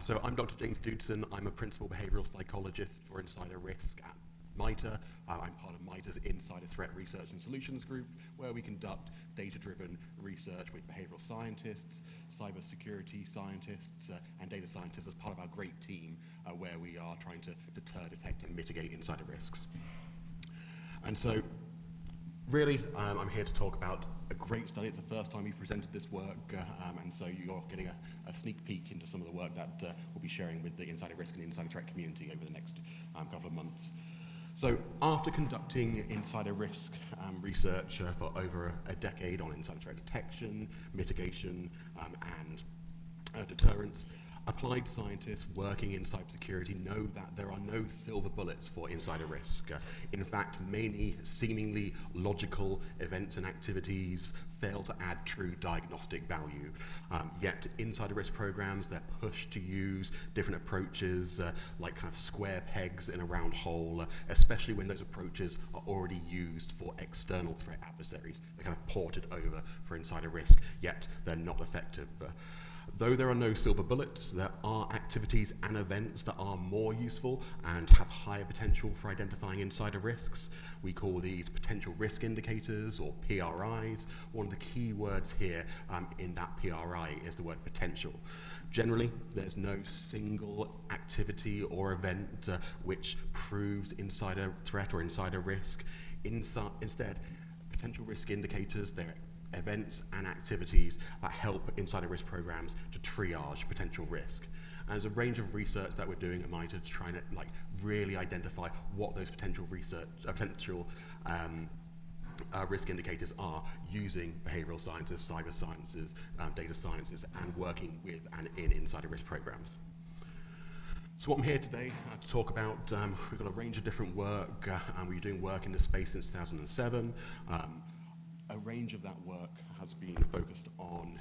So I'm Dr. James Doodson. I'm a principal behavioral psychologist for Insider Risk at MITRE. I'm part of MITRE's Insider Threat Research and Solutions group, where we conduct data-driven research with behavioral scientists, cybersecurity scientists, and data scientists as part of our great team, where we are trying to deter, detect, and mitigate insider risks. And so, really, I'm here to talk about a great study. It's the first time we've presented this work, and so you're getting a sneak peek into some of the work that we'll be sharing with the insider risk and insider threat community over the next couple of months. So after conducting insider risk research for over a decade on insider threat detection, mitigation, and deterrence, applied scientists working in cybersecurity know that there are no silver bullets for insider risk. In fact, many seemingly logical events and activities fail to add true diagnostic value. Yet insider risk programs, they're pushed to use different approaches like kind of square pegs in a round hole, especially when those approaches are already used for external threat adversaries. They're kind of ported over for insider risk, yet they're not effective. Though there are no silver bullets, there are activities and events that are more useful and have higher potential for identifying insider risks. We call these potential risk indicators, or PRIs. One of the key words here in that PRI is the word potential. Generally, there's no single activity or event which proves insider threat or insider risk. Instead, potential risk indicators, they're events and activities that help insider risk programs to triage potential risk. And there's a range of research that we're doing at MITRE to try and really identify what those potential risk indicators are, using behavioral sciences, cyber sciences, data sciences, and working with and in insider risk programs. So what I'm here today to talk about, we've got a range of different work, and we're doing work in this space since 2007. A range of that work has been focused on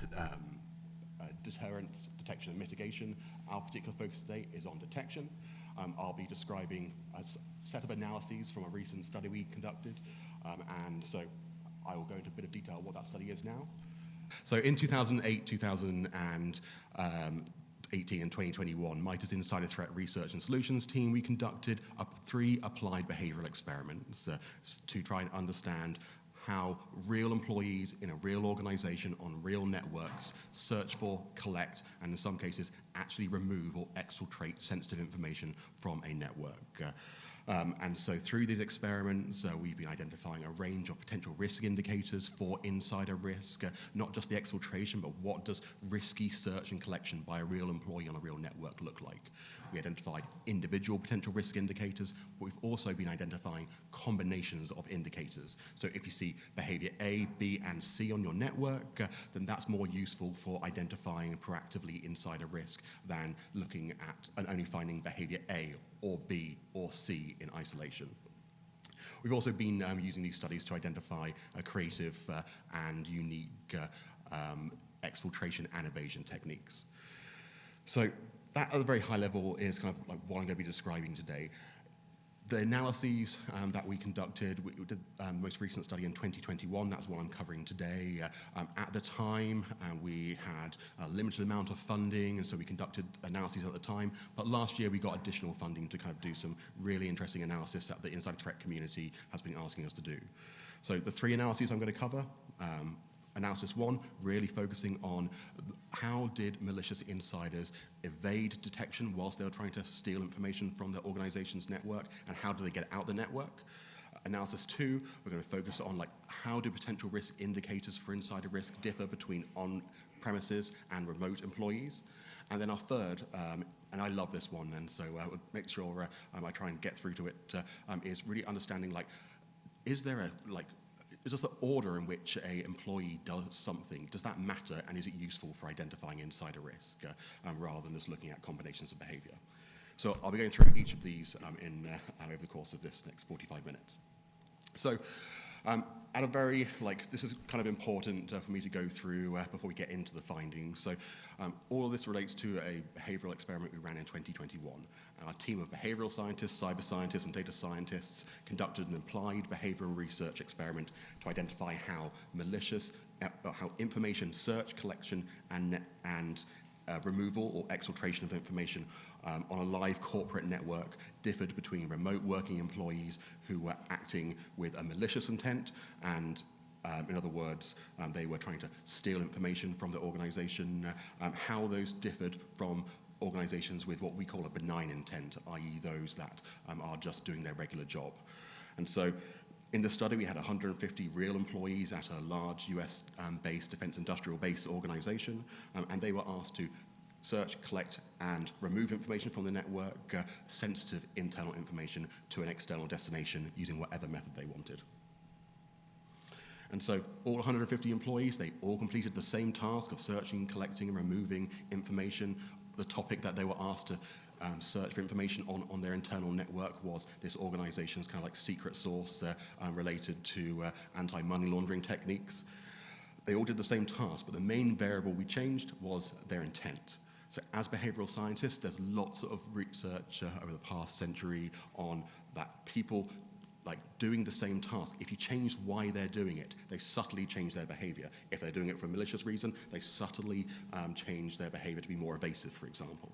deterrence, detection, and mitigation. Our particular focus today is on detection. I'll be describing a set of analyses from a recent study we conducted, and so I will go into a bit of detail what that study is now. So in 2008, 2018 and 2021, MITRE's Insider Threat Research and Solutions team, we conducted 3 applied behavioral experiments to try and understand how real employees in a real organization on real networks search for, collect, and in some cases actually remove or exfiltrate sensitive information from a network. And so through these experiments, we've been identifying a range of potential risk indicators for insider risk, not just the exfiltration, but what does risky search and collection by a real employee on a real network look like. We identified individual potential risk indicators, but we've also been identifying combinations of indicators. So if you see behavior A, B, and C on your network, then that's more useful for identifying proactively insider risk than looking at and only finding behavior A or B or C in isolation. We've also been using these studies to identify creative and unique exfiltration and evasion techniques. So that at a very high level is kind of like what I'm going to be describing today. The analyses that we conducted, we did the most recent study in 2021, that's what I'm covering today. At the time, we had a limited amount of funding, and so we conducted analyses at the time, but last year we got additional funding to kind of do some really interesting analysis that the insider threat community has been asking us to do. So the 3 analyses I'm going to cover. Analysis 1, really focusing on how did malicious insiders evade detection whilst they were trying to steal information from their organization's network, and how do they get out the network? Analysis 2, we're going to focus on how do potential risk indicators for insider risk differ between on-premises and remote employees? And then our third, and I love this one, and so I would make sure I try and get through to it, is really understanding is there is just the order in which an employee does something, does that matter, and is it useful for identifying insider risk, rather than just looking at combinations of behavior? So I'll be going through each of these over the course of this next 45 minutes. So at a very, this is kind of important for me to go through before we get into the findings. So all of this relates to a behavioral experiment we ran in 2021. Our team of behavioral scientists, cyber scientists, and data scientists conducted an applied behavioral research experiment to identify how how information search, collection, and removal or exfiltration of information on a live corporate network differed between remote working employees who were acting with a malicious intent and in other words, they were trying to steal information from the organization, how those differed from organizations with what we call a benign intent, i.e. those that are just doing their regular job. And so in the study, we had 150 real employees at a large US-based defense industrial base organization, and they were asked to search, collect, and remove information from the network, sensitive internal information to an external destination using whatever method they wanted. And so all 150 employees, they all completed the same task of searching, collecting, and removing information. The topic that they were asked to search for information on their internal network was this organization's kind of like secret source related to anti-money laundering techniques. They all did the same task, but the main variable we changed was their intent. So as behavioral scientists, there's lots of research over the past century on that people like doing the same task. If you change why they're doing it, they subtly change their behavior. If they're doing it for a malicious reason, they subtly change their behavior to be more evasive, for example.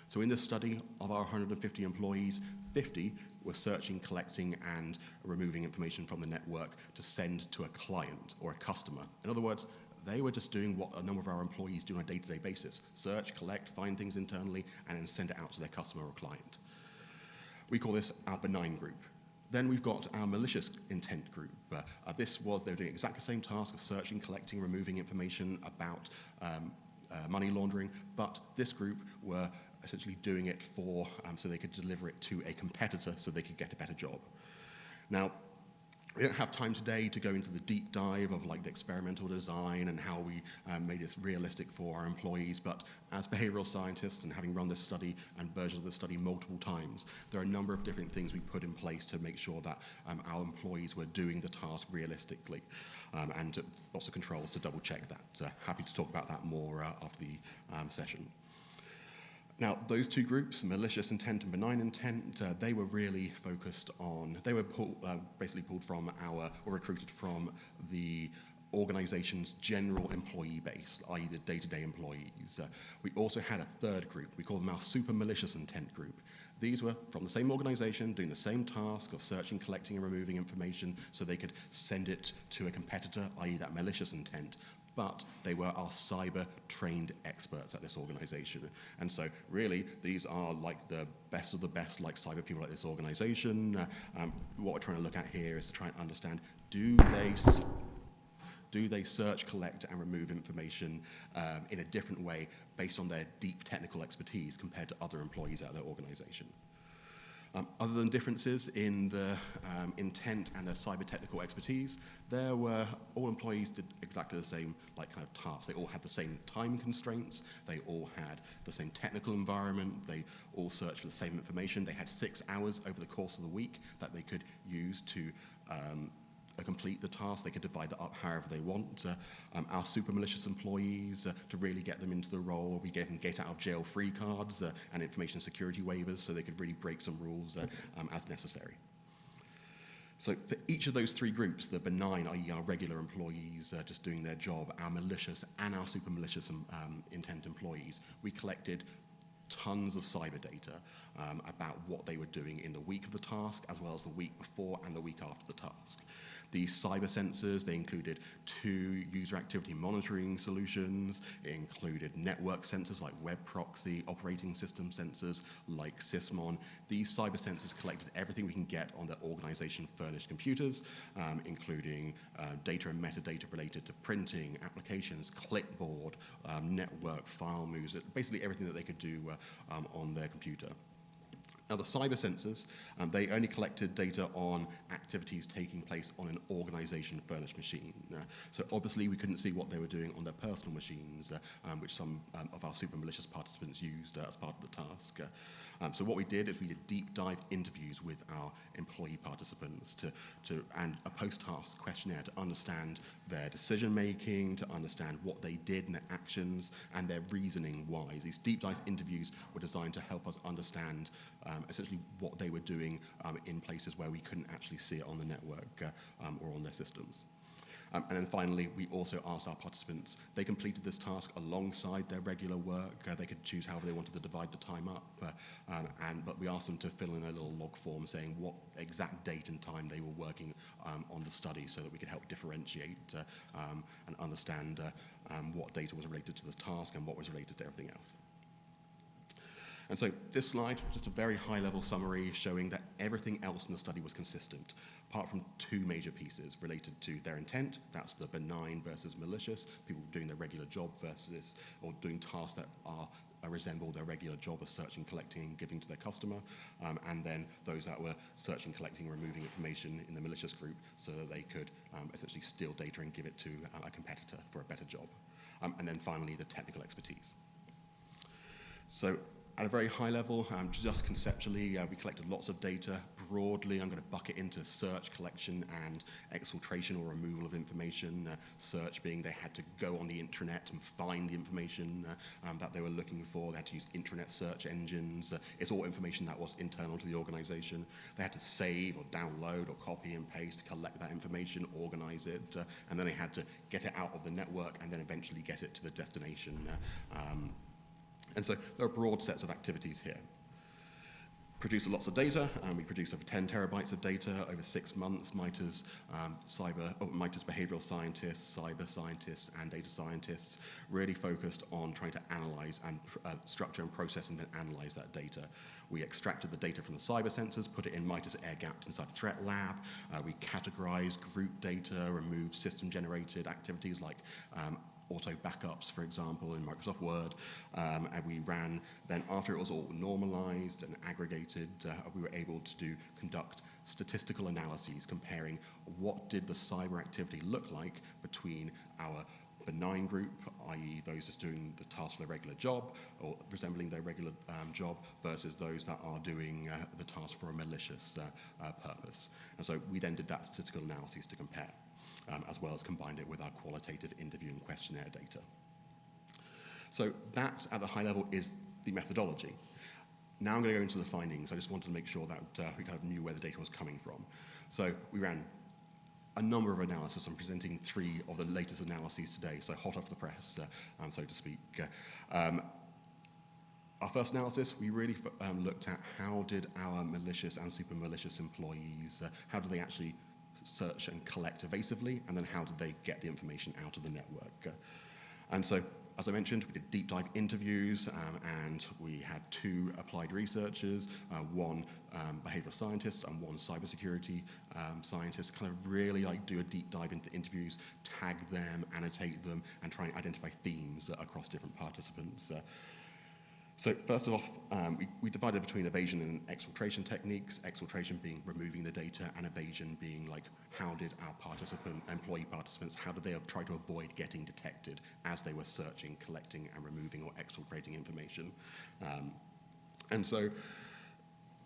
So in this study, of our 150 employees, 50 were searching, collecting, and removing information from the network to send to a client or a customer. In other words, they were just doing what a number of our employees do on a day-to-day basis: search, collect, find things internally, and then send it out to their customer or client. We call this our benign group. Then we've got our malicious intent group. They were doing exactly the same task of searching, collecting, removing information about money laundering, but this group were essentially doing it so they could deliver it to a competitor so they could get a better job. Now, we don't have time today to go into the deep dive of like the experimental design and how we made this realistic for our employees, but as behavioral scientists and having run this study and versions of the study multiple times, there are a number of different things we put in place to make sure that our employees were doing the task realistically, and lots of controls to double check that. Happy to talk about that more after the session. Now, those two groups, malicious intent and benign intent, they were really focused on, they were basically pulled from or recruited from the organization's general employee base, i.e. the day-to-day employees. We also had a third group. We call them our super malicious intent group. These were from the same organization, doing the same task of searching, collecting, and removing information so they could send it to a competitor, i.e. that malicious intent. But they were our cyber-trained experts at this organization. And so really, these are like the best of the best like cyber people at this organization. What we're trying to look at here is to try and understand, do they search, collect, and remove information in a different way based on their deep technical expertise compared to other employees at their organization? Other than differences in the intent and their cyber technical expertise, all employees did exactly the same like kind of tasks. They all had the same time constraints. They all had the same technical environment. They all searched for the same information. They had 6 hours over the course of the week that they could use to complete the task. They could divide that up however they want. Our super malicious employees, to really get them into the role, we gave them get out of jail free cards and information security waivers so they could really break some rules as necessary. So for each of those three groups, the benign, i.e. our regular employees just doing their job, our malicious and our super malicious intent employees, we collected tons of cyber data about what they were doing in the week of the task, as well as the week before and the week after the task. These cyber sensors, they included 2 user activity monitoring solutions. It included network sensors like web proxy, operating system sensors like Sysmon. These cyber sensors collected everything we can get on the organization-furnished computers, including data and metadata related to printing, applications, clipboard, network, file moves, basically everything that they could do on their computer. Now, the cyber sensors, they only collected data on activities taking place on an organization-furnished machine. So obviously, we couldn't see what they were doing on their personal machines, which some of our super malicious participants used as part of the task. So what we did is we did deep dive interviews with our employee participants and a post-task questionnaire to understand their decision-making, to understand what they did and their actions, and their reasoning why. These deep dive interviews were designed to help us understand essentially what they were doing in places where we couldn't actually see it on the network or on their systems. And then finally, we also asked our participants, they completed this task alongside their regular work. They could choose however they wanted to divide the time up. But we asked them to fill in a little log form saying what exact date and time they were working on the study so that we could help differentiate and understand what data was related to the task and what was related to everything else. And so this slide, just a very high-level summary showing that everything else in the study was consistent, apart from two major pieces related to their intent. That's the benign versus malicious, people doing their regular job versus, or doing tasks that resemble their regular job of searching, collecting, and giving to their customer, and then those that were searching, collecting, removing information in the malicious group so that they could essentially steal data and give it to a competitor for a better job. And then finally, the technical expertise. So at a very high level, just conceptually, we collected lots of data. Broadly, I'm going to bucket into search, collection, and exfiltration or removal of information. Search being they had to go on the intranet and find the information that they were looking for. They had to use intranet search engines. It's all information that was internal to the organization. They had to save or download or copy and paste, collect that information, organize it, and then they had to get it out of the network and then eventually get it to the destination. And so there are broad sets of activities here. Produce lots of data. We produced over 10 terabytes of data over 6 months. MITRE's behavioral scientists, cyber scientists, and data scientists really focused on trying to analyze and structure and process and then analyze that data. We extracted the data from the cyber sensors, put it in MITRE's air-gapped inside a threat lab. We categorized group data, removed system-generated activities like auto backups, for example, in Microsoft Word, and we ran, then after it was all normalized and aggregated, we were able to conduct statistical analyses comparing what did the cyber activity look like between our benign group, i.e. those just doing the task for their regular job or resembling their regular job, versus those that are doing the task for a malicious purpose. And so we then did that statistical analysis to compare. As well as combined it with our qualitative interview and questionnaire data. So that, at the high level, is the methodology. Now I'm going to go into the findings. I just wanted to make sure that we kind of knew where the data was coming from. So we ran a number of analyses. I'm presenting 3 of the latest analyses today, so hot off the press, so to speak. Our first analysis, we really looked at how did our malicious and super malicious employees, how do they actually search and collect evasively, and then how did they get the information out of the network. And so, as I mentioned, we did deep dive interviews, and we had 2 applied researchers, one behavioral scientist and one cybersecurity scientist, kind of really do a deep dive into the interviews, tag them, annotate them, and try and identify themes across different participants. So first of all, we divided between evasion and exfiltration techniques, exfiltration being removing the data, and evasion being like how did our employee participants, how did they try to avoid getting detected as they were searching, collecting, and removing or exfiltrating information. And so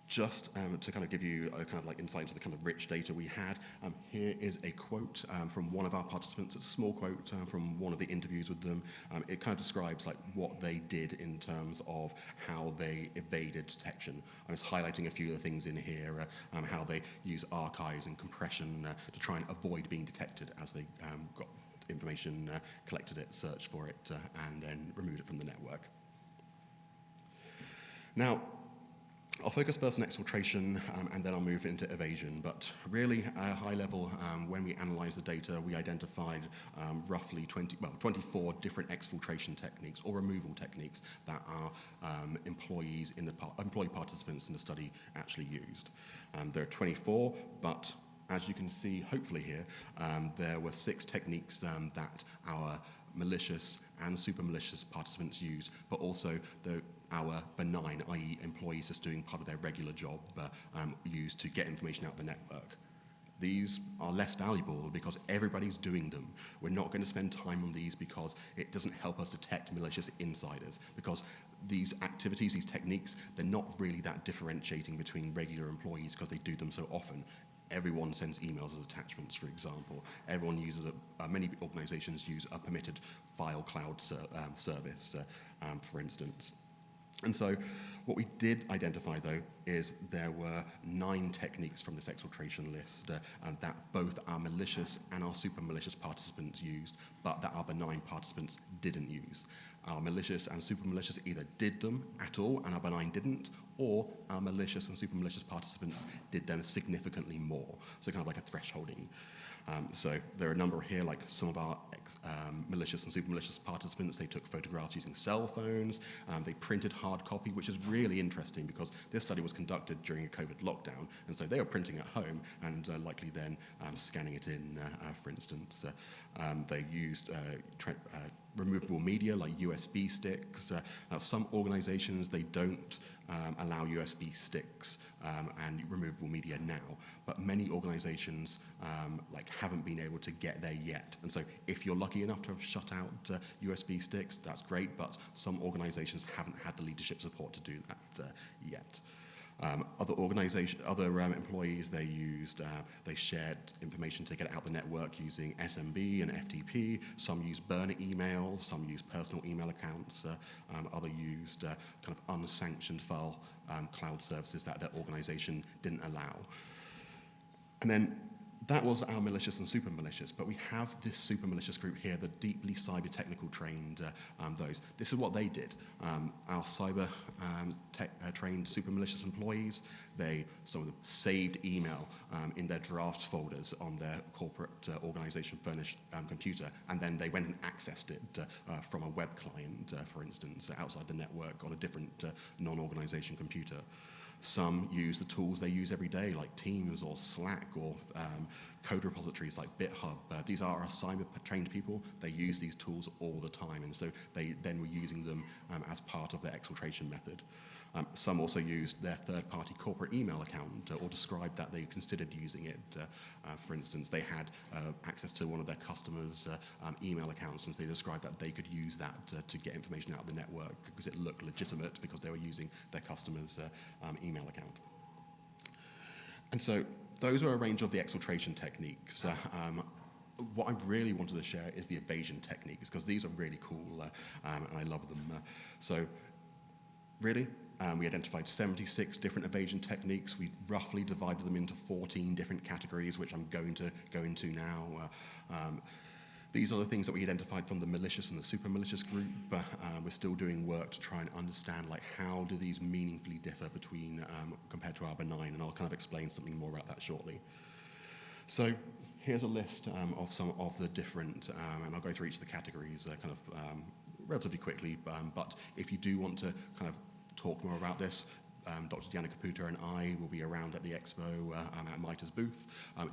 just to kind of give you a kind of like insight into the kind of rich data we had, here is a quote from one of our participants. It's a small quote from one of the interviews with them. It kind of describes like what they did in terms of how they evaded detection. I was highlighting a few of the things in here, how they use archives and compression to try and avoid being detected as they got information, collected it, searched for it, and then removed it from the network. Now, I'll focus first on exfiltration, and then I'll move into evasion. But really, at a high level, when we analyzed the data, we identified roughly 24 different exfiltration techniques or removal techniques that our employee participants in the study actually used. There are 24, but as you can see, hopefully here, there were 6 techniques that our malicious and super malicious participants use, but also our benign, i.e. employees just doing part of their regular job, use to get information out of the network. These are less valuable because everybody's doing them. We're not going to spend time on these because it doesn't help us detect malicious insiders, because these activities, these techniques, they're not really that differentiating between regular employees because they do them so often. Everyone sends emails as attachments, for example. Everyone uses many organizations use a permitted file cloud service, for instance. And so what we did identify, though, is there were 9 techniques from this exfiltration list that both our malicious and our super malicious participants used, but that our benign participants didn't use. Our malicious and super malicious either did them at all and our benign didn't, or our malicious and super malicious participants did them significantly more, so kind of like a thresholding. So there are a number here, like some of our malicious and super malicious participants, they took photographs using cell phones, they printed hard copy, which is really interesting because this study was conducted during a COVID lockdown, and so they were printing at home and likely then scanning it in, for instance. They used removable media like USB sticks. Now some organizations, they don't allow USB sticks and removable media now, but many organizations haven't been able to get there yet. And so if you're lucky enough to have shut out USB sticks, that's great, but some organizations haven't had the leadership support to do that yet. Other employees, they shared information to get out the network using SMB and FTP. Some used burner emails, some used personal email accounts, others used kind of unsanctioned file cloud services that their organization didn't allow. And then that was our malicious and super malicious, but we have this super malicious group here, the deeply cyber technical trained those. This is what they did. Our cyber trained super malicious employees, some of them saved email in their drafts folders on their corporate organization furnished computer, and then they went and accessed it from a web client, for instance, outside the network on a different non-organization computer. Some use the tools they use every day, like Teams or Slack or code repositories like GitHub. These are our cyber-trained people. They use these tools all the time, and so they then were using them as part of their exfiltration method. Some also used their third-party corporate email account or described that they considered using it. For instance, they had access to one of their customers' email accounts, and they described that they could use that to get information out of the network because it looked legitimate because they were using their customer's email account. And so those are a range of the exfiltration techniques. What I really wanted to share is the evasion techniques because these are really cool and I love them. So really, we identified 76 different evasion techniques. We roughly divided them into 14 different categories, which I'm going to go into now. These are the things that we identified from the malicious and the super malicious group. We're still doing work to try and understand how do these meaningfully differ between compared to our benign, and I'll kind of explain something more about that shortly. So here's a list of some of the different, and I'll go through each of the categories relatively quickly, but if you do want to kind of talk more about this, Dr. Diana Caputo and I will be around at the expo at MITRE's booth.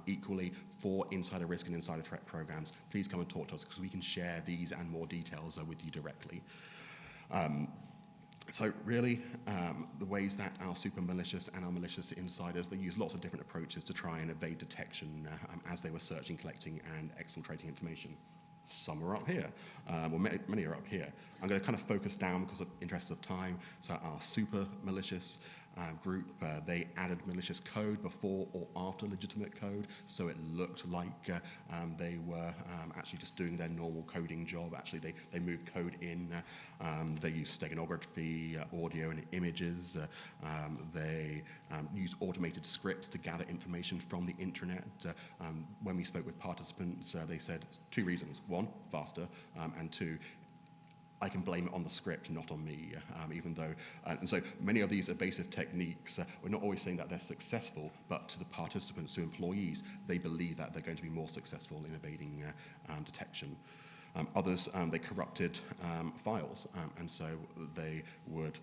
Equally, for insider risk and insider threat programs, please come and talk to us because we can share these and more details with you directly. So really, the ways that our super malicious and our malicious insiders, they use lots of different approaches to try and evade detection as they were searching, collecting, and exfiltrating information. Some are up here, many are up here. I'm going to kind of focus down because of interest of time. So our super malicious group, they added malicious code before or after legitimate code, so it looked like they were actually just doing their normal coding job. Actually, they moved code in. They used steganography, audio and images. They used automated scripts to gather information from the intranet. When we spoke with participants, they said 2 reasons. 1, faster, and 2, I can blame it on the script, not on me, even though, and so many of these evasive techniques, we're not always saying that they're successful, but to the participants, to employees, they believe that they're going to be more successful in evading detection. Others, they corrupted files, and so they would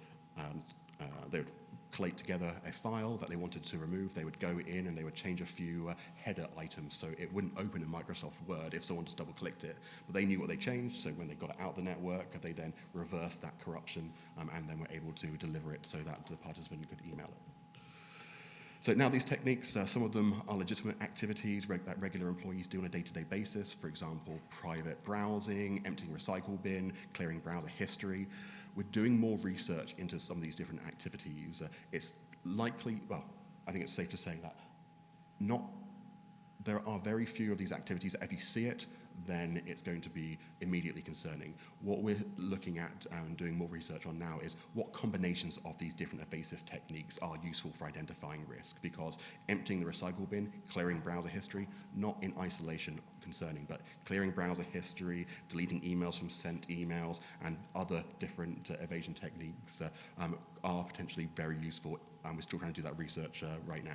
collate together a file that they wanted to remove. They would go in and they would change a few header items so it wouldn't open in Microsoft Word if someone just double-clicked it. But they knew what they changed, so when they got it out the network, they then reversed that corruption and then were able to deliver it so that the participant could email it. So now these techniques, some of them are legitimate activities that regular employees do on a day-to-day basis. For example, private browsing, emptying recycle bin, clearing browser history. We're doing more research into some of these different activities. It's likely, well, I think it's safe to say that not there are very few of these activities that if you see it, then it's going to be immediately concerning. What we're looking at and doing more research on now is what combinations of these different evasive techniques are useful for identifying risk, because emptying the recycle bin, clearing browser history, not in isolation concerning, but clearing browser history, deleting emails from sent emails, and other different evasion techniques are potentially very useful, and we're still trying to do that research right now.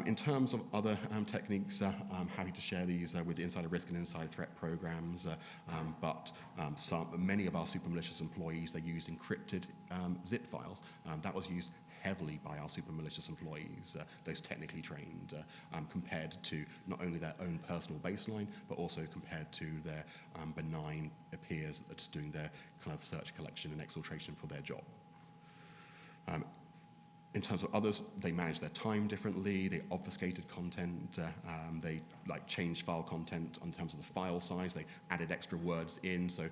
In terms of other techniques, I'm happy to share these with the insider risk and insider threat programs, but many of our super malicious employees, they used encrypted zip files. That was used heavily by our super malicious employees, those technically trained, compared to not only their own personal baseline, but also compared to their benign peers that are just doing their kind of search, collection, and exfiltration for their job. In terms of others, they managed their time differently, they obfuscated content, they changed file content in terms of the file size, they added extra words in, so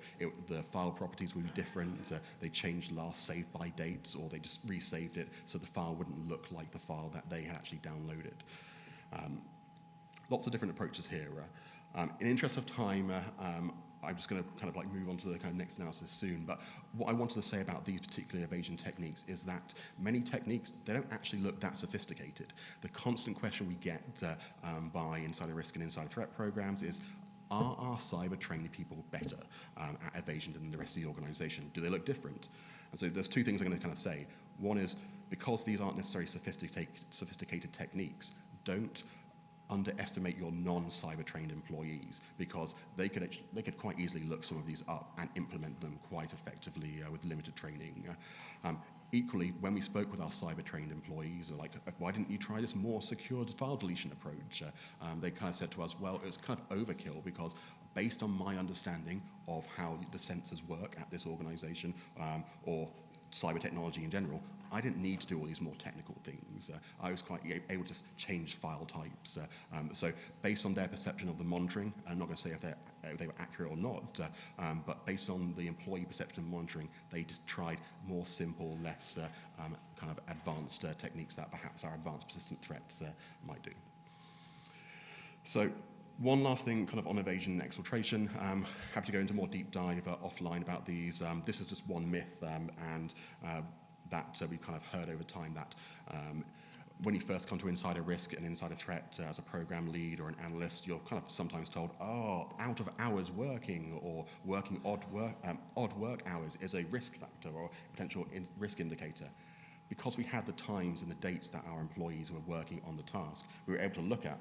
the file properties would be different, they changed last saved by dates, or they just resaved it so the file wouldn't look like the file that they had actually downloaded. Lots of different approaches here. In interest of time, I'm just going to kind of move on to the kind of next analysis soon, but what I wanted to say about these particular evasion techniques is that many techniques, they don't actually look that sophisticated. The constant question we get by insider risk and insider threat programs is, are our cyber trained people better at evasion than the rest of the organization? Do they look different? And so there's two things I'm going to kind of say. One is, because these aren't necessarily sophisticated techniques, don't underestimate your non-cyber trained employees, because they could quite easily look some of these up and implement them quite effectively with limited training. Equally, when we spoke with our cyber trained employees, like, why didn't you try this more secured file deletion approach? They kind of said to us, well, it was kind of overkill, because based on my understanding of how the sensors work at this organization, or cyber technology in general, I didn't need to do all these more technical things. I was quite able to just change file types. So based on their perception of the monitoring, I'm not going to say if they were accurate or not, but based on the employee perception of monitoring, they just tried more simple, less kind of advanced techniques that perhaps our advanced persistent threats might do. So one last thing kind of on evasion and exfiltration. Happy to go into more deep dive offline about these. This is just one myth, and that we've kind of heard over time, that when you first come to insider risk and insider threat as a program lead or an analyst, you're kind of sometimes told, oh, out of hours working or working odd work hours is a risk factor or potential risk indicator. Because we had the times and the dates that our employees were working on the task, we were able to look at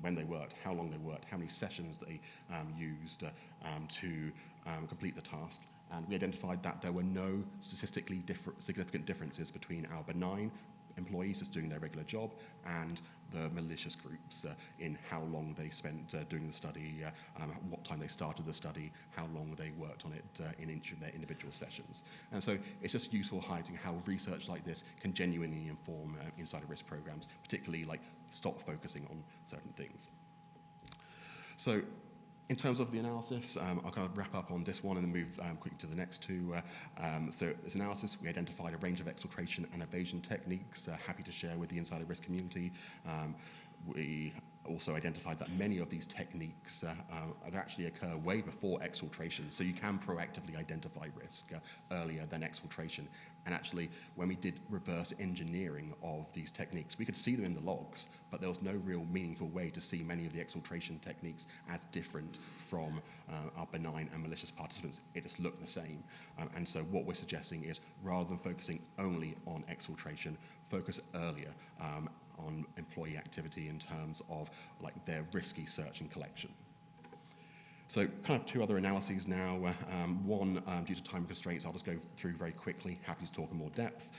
when they worked, how long they worked, how many sessions they used to complete the task. And we identified that there were no statistically significant differences between our benign employees just doing their regular job and the malicious groups in how long they spent doing the study, what time they started the study, how long they worked on it in each of their individual sessions. And so it's just useful highlighting how research like this can genuinely inform insider risk programs, particularly stop focusing on certain things. So in terms of the analysis, I'll kind of wrap up on this one and then move quickly to the next two. So this analysis, we identified a range of exfiltration and evasion techniques, happy to share with the insider risk community. We also identified that many of these techniques actually occur way before exfiltration, so you can proactively identify risk earlier than exfiltration. And actually, when we did reverse engineering of these techniques, we could see them in the logs, but there was no real meaningful way to see many of the exfiltration techniques as different from our benign and malicious participants. It just looked the same. And so what we're suggesting is, rather than focusing only on exfiltration, focus earlier on employee activity in terms of their risky search and collection. So kind of two other analyses now. One, due to time constraints, I'll just go through very quickly, happy to talk in more depth.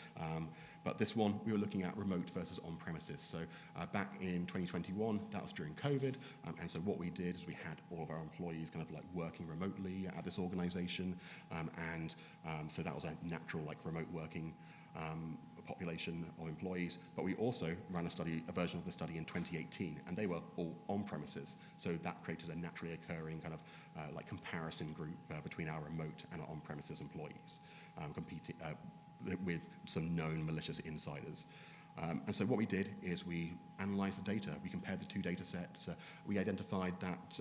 But this one, we were looking at remote versus on-premises. So back in 2021, that was during COVID. And so what we did is we had all of our employees kind of working remotely at this organization. So that was a natural remote working population of employees, but we also ran a version of the study in 2018, and they were all on premises. So that created a naturally occurring kind of comparison group between our remote and our on-premises employees, competing with some known malicious insiders. And so what we did is we analyzed the data. We compared the two data sets. We identified that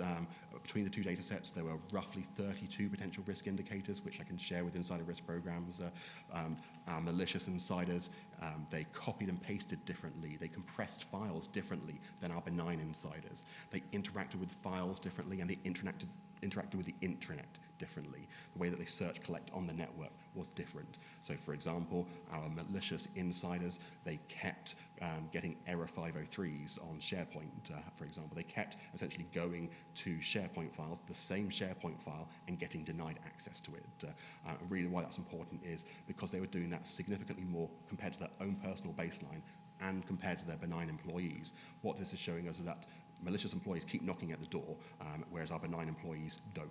between the two data sets, there were roughly 32 potential risk indicators, which I can share with insider risk programs. Our malicious insiders, they copied and pasted differently. They compressed files differently than our benign insiders. They interacted with files differently, and they interacted with the intranet differently. The way that they search collect on the network was different. So for example, our malicious insiders, they kept getting error 503s on SharePoint, for example. They kept essentially going to SharePoint files, the same SharePoint file, and getting denied access to it. And really why that's important is because they were doing that significantly more compared to their own personal baseline and compared to their benign employees. What this is showing us is that malicious employees keep knocking at the door, whereas our benign employees don't.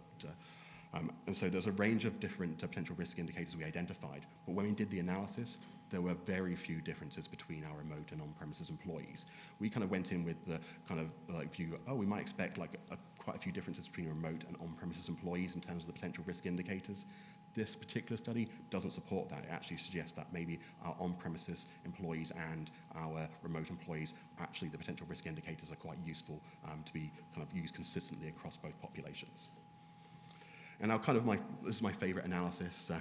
And so there's a range of different potential risk indicators we identified, but when we did the analysis, there were very few differences between our remote and on-premises employees. We kind of went in with the kind of view, we might expect quite a few differences between remote and on-premises employees in terms of the potential risk indicators. This particular study doesn't support that. It actually suggests that maybe our on-premises employees and our remote employees, actually the potential risk indicators are quite useful to be kind of used consistently across both populations. And now this is my favorite analysis.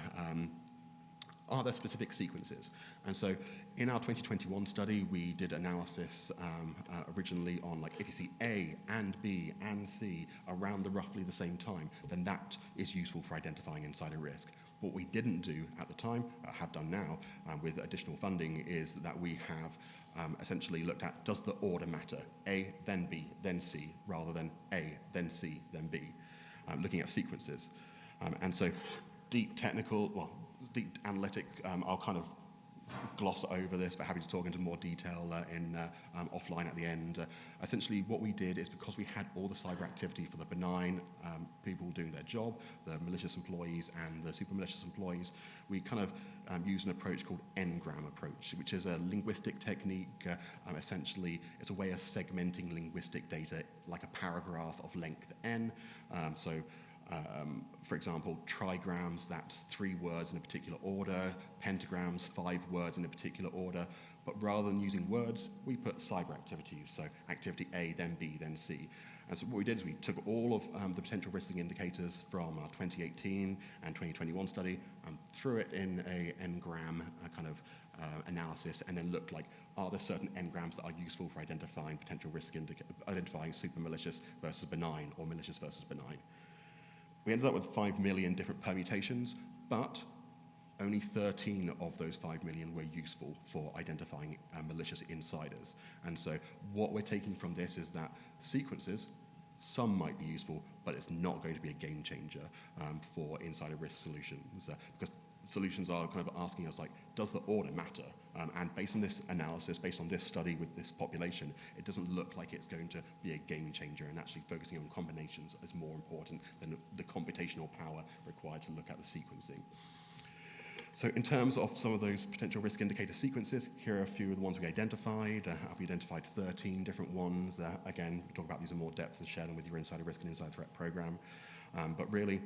Are there specific sequences? And so in our 2021 study, we did analysis originally on if you see A and B and C around roughly the same time, then that is useful for identifying insider risk. What we didn't do at the time, have done now with additional funding, is that we have essentially looked at, does the order matter? A, then B, then C, rather than A, then C, then B. Looking at sequences. And so deep analytic, I'll kind of gloss over this, but happy to talk into more detail offline at the end. Essentially, what we did is because we had all the cyber activity for the benign people doing their job, the malicious employees and the super malicious employees, we kind of used an approach called N-gram approach, which is a linguistic technique. Essentially, it's a way of segmenting linguistic data like a paragraph of length N. For example, trigrams, that's 3 words in a particular order, pentagrams, 5 words in a particular order, but rather than using words, we put cyber activities, so activity A, then B, then C. And so what we did is we took all of the potential risk indicators from our 2018 and 2021 study, threw it in a N-gram analysis, and then looked are there certain N-grams that are useful for identifying potential risk, identifying super malicious versus benign, or malicious versus benign. We ended up with 5 million different permutations, but only 13 of those 5 million were useful for identifying malicious insiders. And so what we're taking from this is that sequences, some might be useful, but it's not going to be a game changer for insider risk solutions, because solutions are kind of asking us does the order matter? And based on this analysis, based on this study with this population, it doesn't look like it's going to be a game changer, and actually focusing on combinations is more important than the computational power required to look at the sequencing. So in terms of some of those potential risk indicator sequences, here are a few of the ones we identified. We identified 13 different ones. Again, we talk about these in more depth and share them with your insider risk and insider threat program. But really,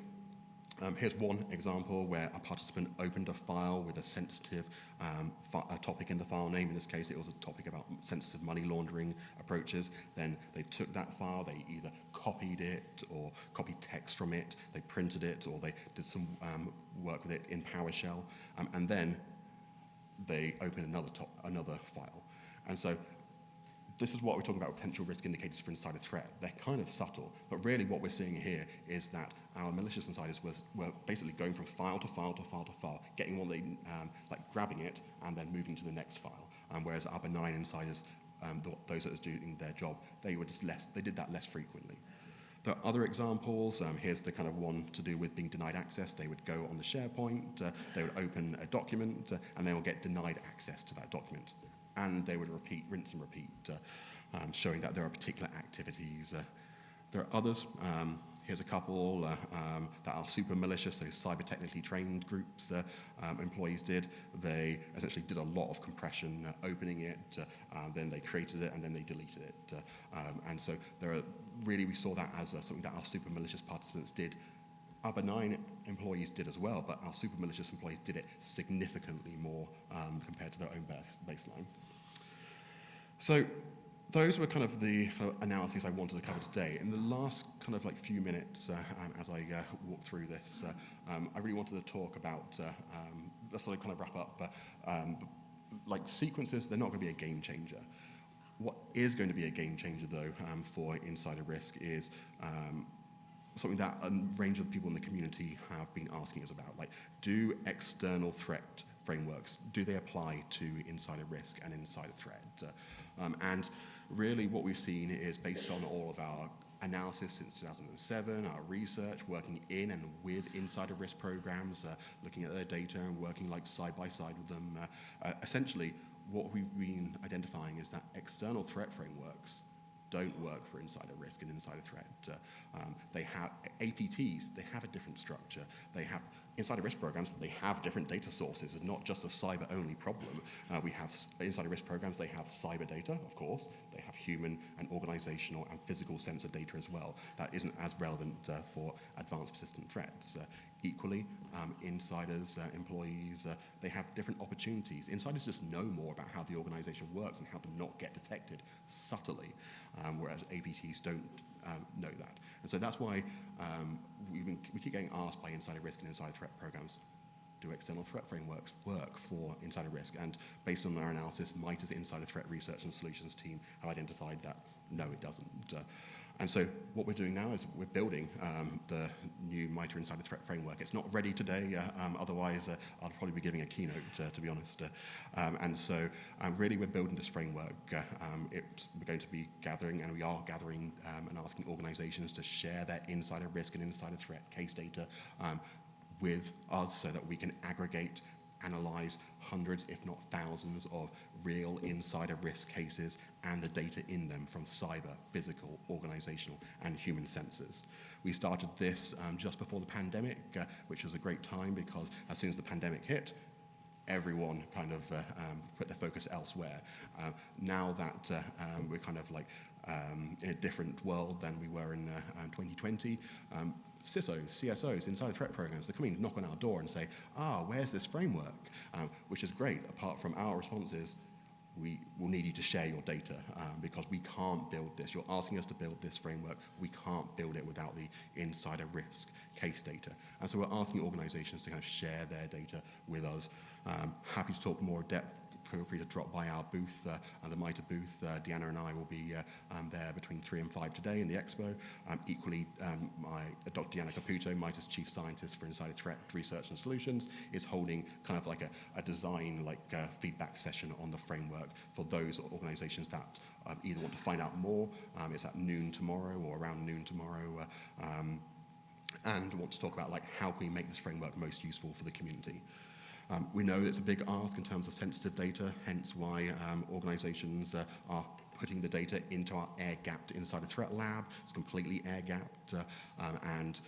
here's one example where a participant opened a file with a sensitive a topic in the file name. In this case, it was a topic about sensitive money laundering approaches. Then they took that file, they either copied it or copied text from it, they printed it, or they did some work with it in PowerShell, and then they opened another file. And so this is what we're talking about potential risk indicators for insider threat. They're kind of subtle, but really what we're seeing here is that our malicious insiders were basically going from file to file to file to file, getting what they, grabbing it and then moving to the next file. Whereas our benign insiders, those that are doing their job, they did that less frequently. There are other examples. Here's the kind of one to do with being denied access. They would go on the SharePoint, they would open a document, and they will get denied access to that document. And they would rinse and repeat, showing that there are particular activities. There are others. Here's a couple that are super malicious, those cyber technically trained groups employees did. They essentially did a lot of compression, opening it, then they created it, and then they deleted it. And so we saw that as something that our super malicious participants did. Our benign employees did as well, but our super malicious employees did it significantly more compared to their own baseline. So those were kind of the analyses I wanted to cover today. In the last kind of like few minutes, as I walk through this, I really wanted to talk about, let's sort of kind of wrap up, like sequences, they're not going to be a game changer. What is going to be a game changer, though, for insider risk is something that a range of people in the community have been asking us about. Like, do external threat frameworks, do they apply to insider risk and insider threat? And really what we've seen is, based on all of our analysis since 2007, our research, working in and with insider risk programs, looking at their data and working like side by side with them, essentially what we've been identifying is that external threat frameworks don't work for insider risk and insider threat. They have APTs, they have a different structure. They have insider risk programs, they have different data sources. It's not just a cyber-only problem. We have insider risk programs, they have cyber data, of course. They have human and organizational and physical sensor data as well. That isn't as relevant for advanced persistent threats. Equally, insiders, employees, they have different opportunities. Insiders just know more about how the organization works and how to not get detected subtly, whereas APTs don't know that. And so that's why we keep getting asked by insider risk and insider threat programs, do external threat frameworks work for insider risk? And based on our analysis, MITRE's Insider Threat Research and Solutions team have identified that no, it doesn't. And so what we're doing now is we're building the new MITRE Insider Threat Framework. It's not ready today, otherwise I'll probably be giving a keynote, to be honest. And so really we're building this framework. We're going to be gathering, and we are gathering and asking organizations to share their insider risk and insider threat case data with us so that we can aggregate, analyze hundreds, if not thousands, of real insider risk cases and the data in them from cyber, physical, organizational, and human sensors. We started this just before the pandemic, which was a great time because as soon as the pandemic hit, everyone kind of put their focus elsewhere. Now that we're kind of like in a different world than we were in 2020, CISOs, CSOs, insider threat programs, they come in, knock on our door and say, where's this framework? Which is great. Apart from our responses, we will need you to share your data because we can't build this. You're asking us to build this framework. We can't build it without the insider risk case data. And so we're asking organizations to kind of share their data with us. Happy to talk more in depth. Feel free to drop by our booth, the MITRE booth. Deanna and I will be there between 3 and 5 today in the expo. Equally, Dr. Deanna Caputo, MITRE's Chief Scientist for Insider Threat Research and Solutions, is holding kind of like a design feedback session on the framework for those organizations that either want to find out more, it's at noon tomorrow or around noon tomorrow, and want to talk about how can we make this framework most useful for the community. We know it's a big ask in terms of sensitive data, hence why organizations are putting the data into our air-gapped insider threat lab. It's completely air-gapped, and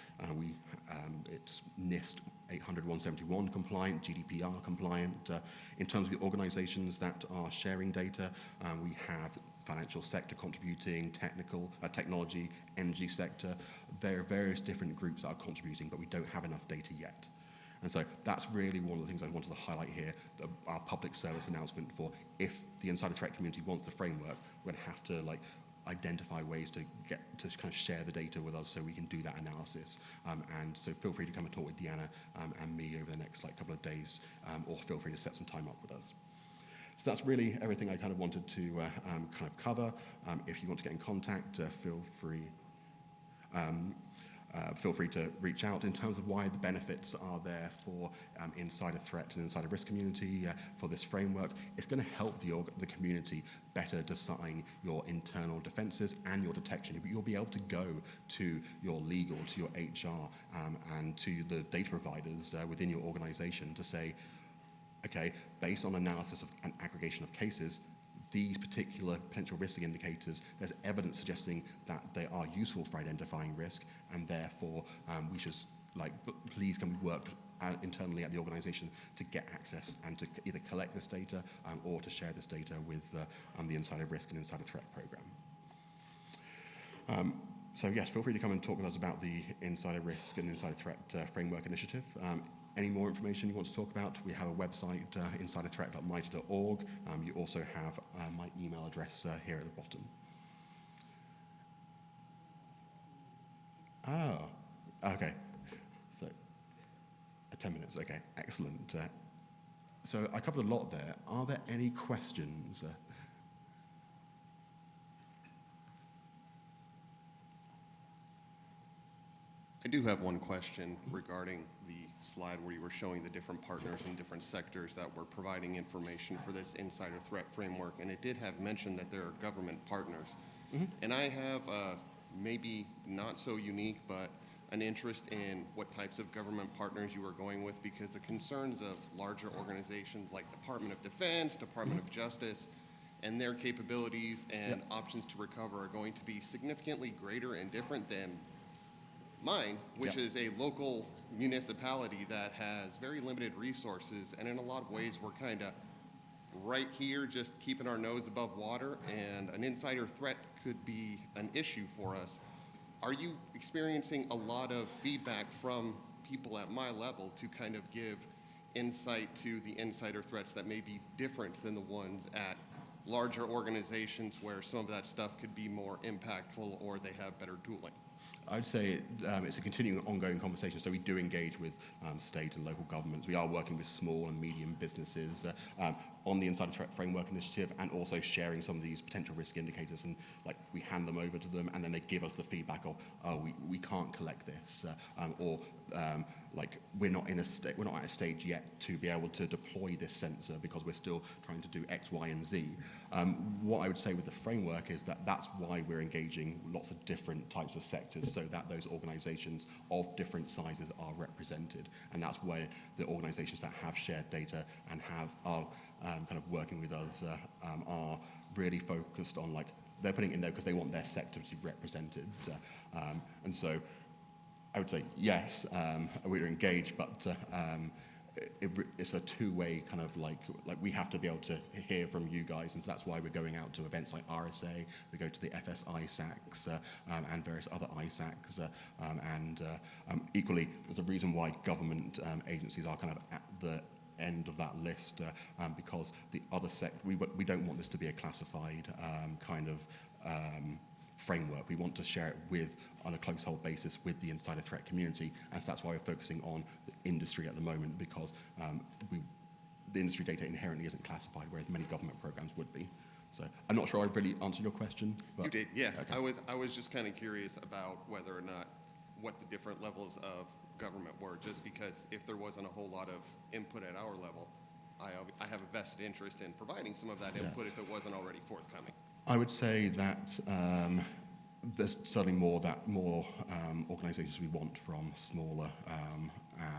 it's NIST 800-171 compliant, GDPR compliant. In terms of the organizations that are sharing data, we have financial sector contributing, technology, energy sector. There are various different groups that are contributing, but we don't have enough data yet. And so that's really one of the things I wanted to highlight here, our public service announcement for if the insider threat community wants the framework, we're going to have to identify ways to get to kind of share the data with us so we can do that analysis. And so feel free to come and talk with Deanna and me over the next couple of days, or feel free to set some time up with us. So that's really everything I kind of wanted to kind of cover. If you want to get in contact, feel free to reach out in terms of why the benefits are there for insider threat and insider risk community for this framework. It's going to help the community better design your internal defenses and your detection. You'll be able to go to your legal, to your HR, and to the data providers within your organization to say, okay, based on analysis of an aggregation of cases, these particular potential risk indicators, there's evidence suggesting that they are useful for identifying risk, and therefore we should, please can we work internally at the organization to get access and to either collect this data or to share this data with the insider risk and insider threat program. So yes, feel free to come and talk with us about the insider risk and insider threat framework initiative. any more information you want to talk about, we have a website, insiderthreat.mitre.org. You also have my email address here at the bottom. Oh, okay. So, 10 minutes, okay, excellent. So I covered a lot there. Are there any questions? I do have one question regarding the slide where you were showing the different partners in different sectors that were providing information for this insider threat framework, and it did have mentioned that there are government partners. Mm-hmm. And I have maybe not so unique, but an interest in what types of government partners you are going with, because the concerns of larger organizations like Department of Defense, Department of Justice, and their capabilities and options to recover are going to be significantly greater and different than mine, which is a local municipality that has very limited resources, and in a lot of ways we're kind of right here just keeping our nose above water, and an insider threat could be an issue for us. Are you experiencing a lot of feedback from people at my level to kind of give insight to the insider threats that may be different than the ones at larger organizations where some of that stuff could be more impactful or they have better tooling? I'd say it's a continuing, ongoing conversation. So we do engage with state and local governments. We are working with small and medium businesses on the Insider Threat Framework Initiative, and also sharing some of these potential risk indicators. And like we hand them over to them, and then they give us the feedback of, oh, we can't collect this, like we're not at a stage yet to be able to deploy this sensor because we're still trying to do X, Y, and Z. What I would say with the framework is that that's why we're engaging lots of different types of sectors, so that those organizations of different sizes are represented. And that's where the organizations that have shared data and are kind of working with us are really focused on, like, they're putting it in there because they want their sector to be represented. And so I would say, yes, we're engaged, but it's a two-way kind of like we have to be able to hear from you guys, and so that's why we're going out to events like RSA, we go to the FS-ISACs and various other ISACs, and equally, there's a reason why government agencies are kind of at the end of that list, because the other we don't want this to be a classified kind of framework. We want to share it on a close hold basis with the insider threat community, and so that's why we're focusing on the industry at the moment, because the industry data inherently isn't classified, whereas many government programs would be. So I'm not sure I really answered your question. But, you did, yeah. Okay. I was just kind of curious about whether or not what the different levels of government were, just because if there wasn't a whole lot of input at our level, I have a vested interest in providing some of that input if it wasn't already forthcoming. I would say that there's certainly more organizations we want from smaller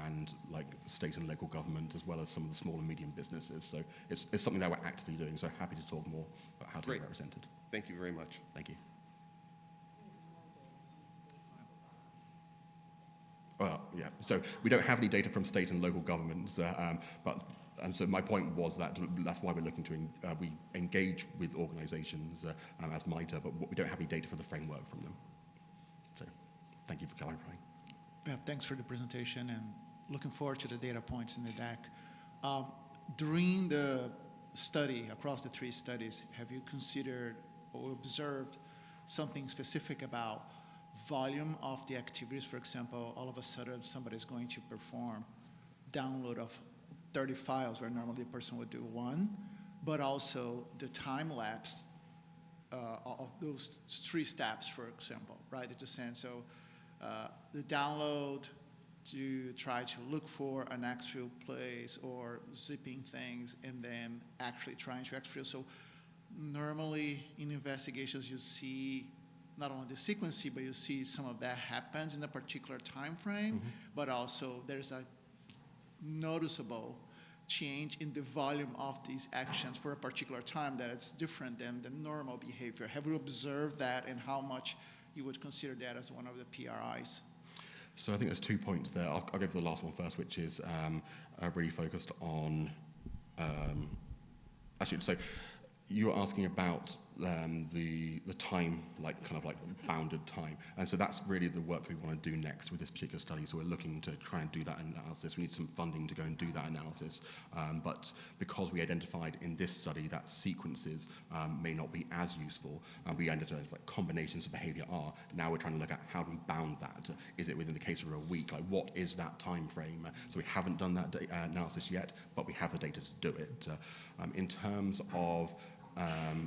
and like state and local government, as well as some of the small and medium businesses. So it's something that we're actively doing, so happy to talk more about how to be represented. Thank you very much. Thank you. Well, yeah, so we don't have any data from state and local governments, and so my point was that's why we're looking to we engage with organizations as MITRE, but we don't have any data for the framework from them. So thank you for clarifying. Yeah, thanks for the presentation, and looking forward to the data points in the deck. During the study, across the 3 studies, have you considered or observed something specific about volume of the activities? For example, all of a sudden somebody's going to perform download of 30 files where normally a person would do 1, but also the time lapse of those 3 steps, for example, right? It's just saying, so the download to try to look for an exfil place or zipping things, and then actually trying to exfil. So normally in investigations you see not only the sequencing, but you see some of that happens in a particular time frame, but also there's a noticeable change in the volume of these actions for a particular time that is different than the normal behavior. Have you observed that, and how much you would consider that as one of the PRIs? So I think there's 2 points there. I'll go for the last one first, which is really focused on, actually, so you were asking about the time, like kind of like bounded time. And so that's really the work we want to do next with this particular study. So we're looking to try and do that analysis. We need some funding to go and do that analysis. But because we identified in this study that sequences may not be as useful, we identified like combinations of behavior are. Now we're trying to look at how do we bound that. Is it within the case of a week? Like what is that time frame? So we haven't done that analysis yet, but we have the data to do it. In terms of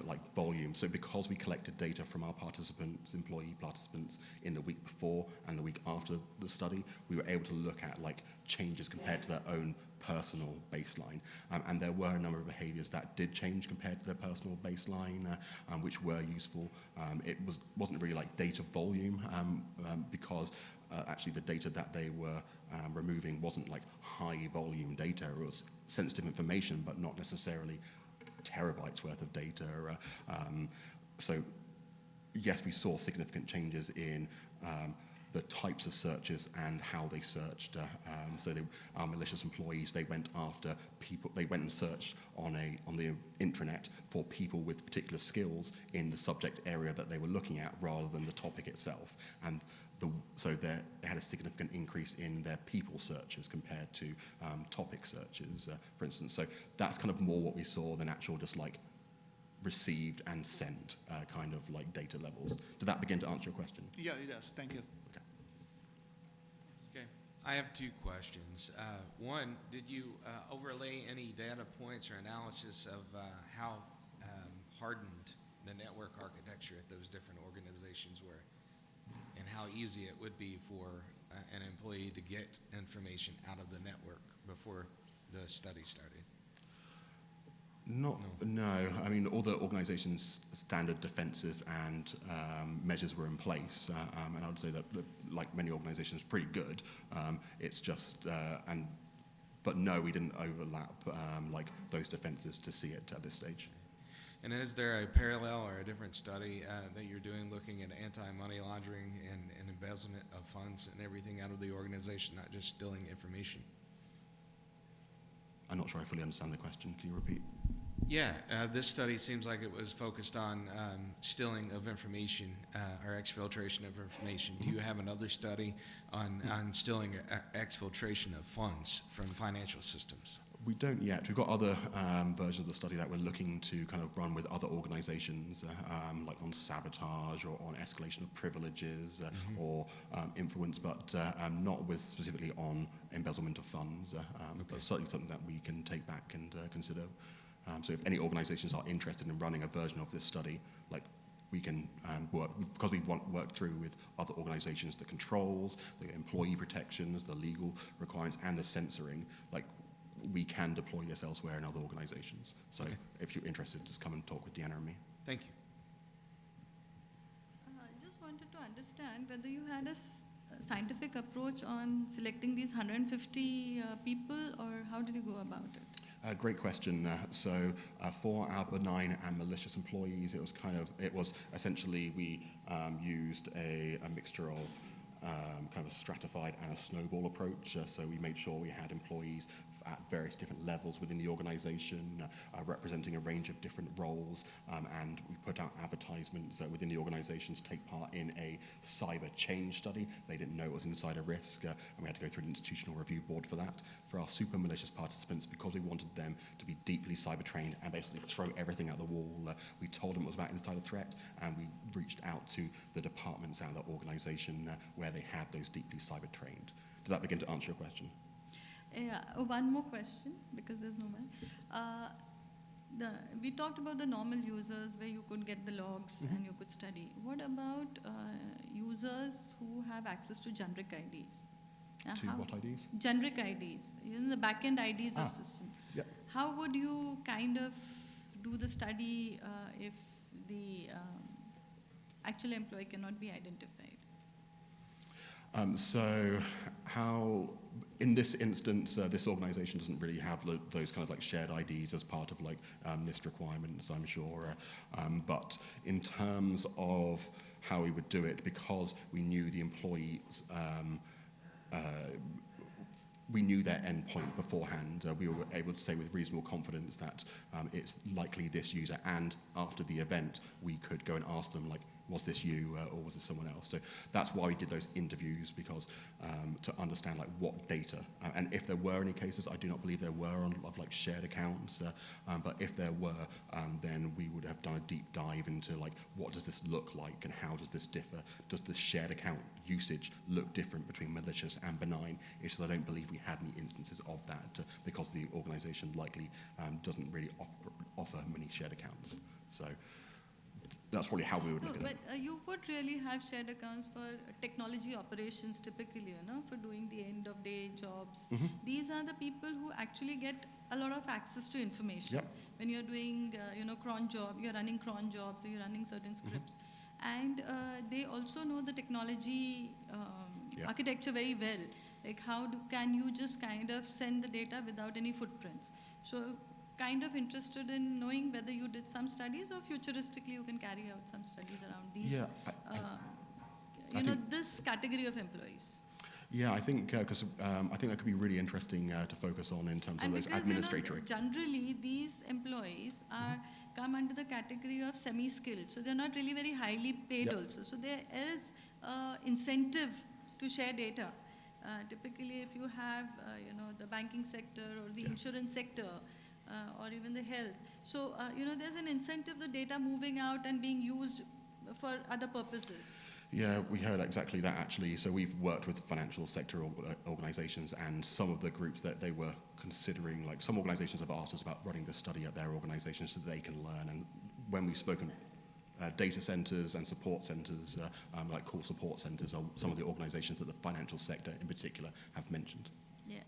like volume. So because we collected data from our participants, employee participants in the week before and the week after the study, we were able to look at like changes compared to their own personal baseline. And there were a number of behaviors that did change compared to their personal baseline, which were useful. It wasn't really like data volume because actually the data that they were removing wasn't like high volume data. It was sensitive information, but not necessarily terabytes worth of data. So yes, we saw significant changes in the types of searches and how they searched. So our malicious employees, they went after people, they went and searched on the intranet for people with particular skills in the subject area that they were looking at rather than the topic itself. And so they had a significant increase in their people searches compared to topic searches, for instance. So that's kind of more what we saw than actual just like received and sent kind of like data levels. Did that begin to answer your question? Yeah, it does. Thank you. Okay, I have two questions. One, did you overlay any data points or analysis of how hardened the network architecture at those different organizations were, and how easy it would be for an employee to get information out of the network before the study started? No. I mean, all the organizations' standard defensive and measures were in place, and I would say that, like many organizations, pretty good. It's just, but no, we didn't overlap like those defenses to see it at this stage. And is there a parallel or a different study that you're doing looking at anti-money laundering and embezzlement of funds and everything out of the organization, not just stealing information? I'm not sure I fully understand the question. Can you repeat? Yeah, this study seems like it was focused on stealing of information or exfiltration of information. Do you have another study on stealing or exfiltration of funds from financial systems? We don't yet. We've got other versions of the study that we're looking to kind of run with other organizations, like on sabotage or on escalation of privileges or influence, but not with specifically on embezzlement of funds. But certainly something that we can take back and consider. So if any organizations are interested in running a version of this study, like we can work, because we work through with other organizations, the controls, the employee protections, the legal requirements, and the censoring, like we can deploy this elsewhere in other organizations. So if you're interested, just come and talk with Deanna and me. Thank you. I just wanted to understand whether you had a scientific approach on selecting these 150 people, or how did you go about it? Great question. So for our benign and malicious employees, it was essentially we used a mixture of kind of a stratified and a snowball approach. So we made sure we had employees at various different levels within the organization, representing a range of different roles, and we put out advertisements within the organization to take part in a cyber change study. They didn't know it was insider risk, and we had to go through an institutional review board for that. For our super malicious participants, because we wanted them to be deeply cyber trained and basically throw everything at the wall, we told them it was about insider threat, and we reached out to the departments and the organization where they had those deeply cyber trained. Did that begin to answer your question? One more question, because there's no one. We talked about the normal users where you could get the logs and you could study. What about users who have access to generic IDs? What IDs? Generic IDs, the backend IDs of system. Yeah. How would you kind of do the study if the actual employee cannot be identified? So how, in this instance, this organization doesn't really have those kind of like shared IDs as part of like NIST requirements, I'm sure. But in terms of how we would do it, because we knew the employees we knew their endpoint beforehand. We were able to say with reasonable confidence that it's likely this user, and after the event, we could go and ask them, like, was this you or was this someone else? So that's why we did those interviews, because to understand like what data, and if there were any cases, I do not believe there were of like shared accounts, but if there were, then we would have done a deep dive into like what does this look like and how does this differ? Does the shared account usage look different between malicious and benign? It's just I don't believe we had any instances of that because the organization likely doesn't really offer many shared accounts. So that's probably how we would look at it. But you would really have shared accounts for technology operations typically, for doing the end of day jobs. Mm-hmm. These are the people who actually get a lot of access to information. Yep. When you're doing, cron job, you're running cron jobs, or you're running certain scripts. And they also know the technology Yep. architecture very well. Like can you just kind of send the data without any footprints? So kind of interested in knowing whether you did some studies or futuristically you can carry out some studies around these, Yeah, I think- this category of employees. Yeah, I think because I think that could be really interesting to focus on in terms of And those because, administratory. generally these employees come under the category of semi-skilled, so they're not really very highly paid Yep. also. So there is incentive to share data. Typically, if you have, the banking sector or the insurance sector, or even the health. So, there's an incentive, the data moving out and being used for other purposes. Yeah, we heard exactly that actually. So we've worked with financial sector organizations, and some of the groups that they were considering, like some organizations have asked us about running the study at their organizations so they can learn. And when we've spoken, data centers and support centers, like call support centers, are some of the organizations that the financial sector in particular have mentioned. Yeah.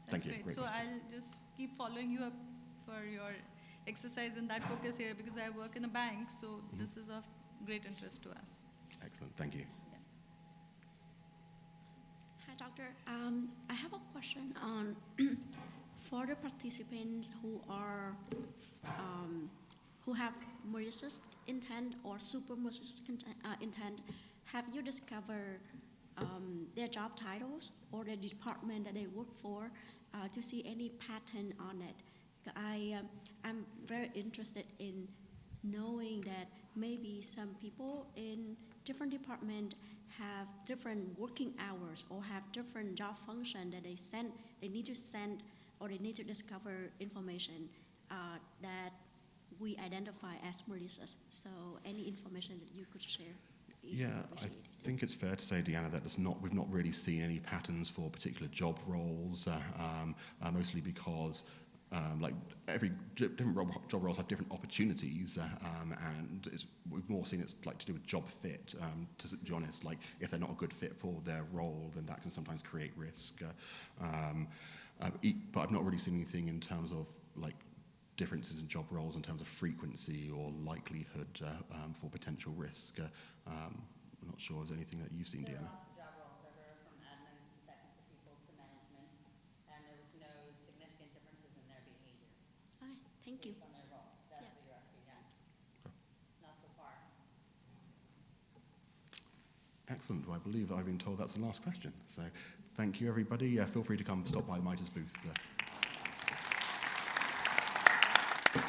Thank That's you. great. Great So question. I'll just keep following you up for your exercise in that focus here because I work in a bank, so this is of great interest to us. Excellent. Thank you. Hi, Doctor. I have a question on for the participants who are who have malicious intent or super malicious intent. Have you discovered their job titles or the department that they work for to see any pattern on it? I'm very interested in knowing that maybe some people in different department have different working hours or have different job function that they need to send or they need to discover information that we identify as malicious. So any information that you could share? Yeah, I think it's fair to say, Deanna, that we've not really seen any patterns for particular job roles, mostly because like every different job roles have different opportunities, and we've more seen it's like to do with job fit. To be honest, like if they're not a good fit for their role, then that can sometimes create risk. But I've not really seen anything in terms of like differences in job roles in terms of frequency or likelihood for potential risk. I'm not sure there's anything that you've seen, There are Deanna. lots of job roles that are from admins to technical people to management, and there was no significant differences in their behavior All right, thank you. based on their role. That's Yeah. what you're asking, yeah? Not so far. Excellent. Well, I believe I've been told that's the last question. So thank you, everybody. Feel free to come stop by the Mitres booth.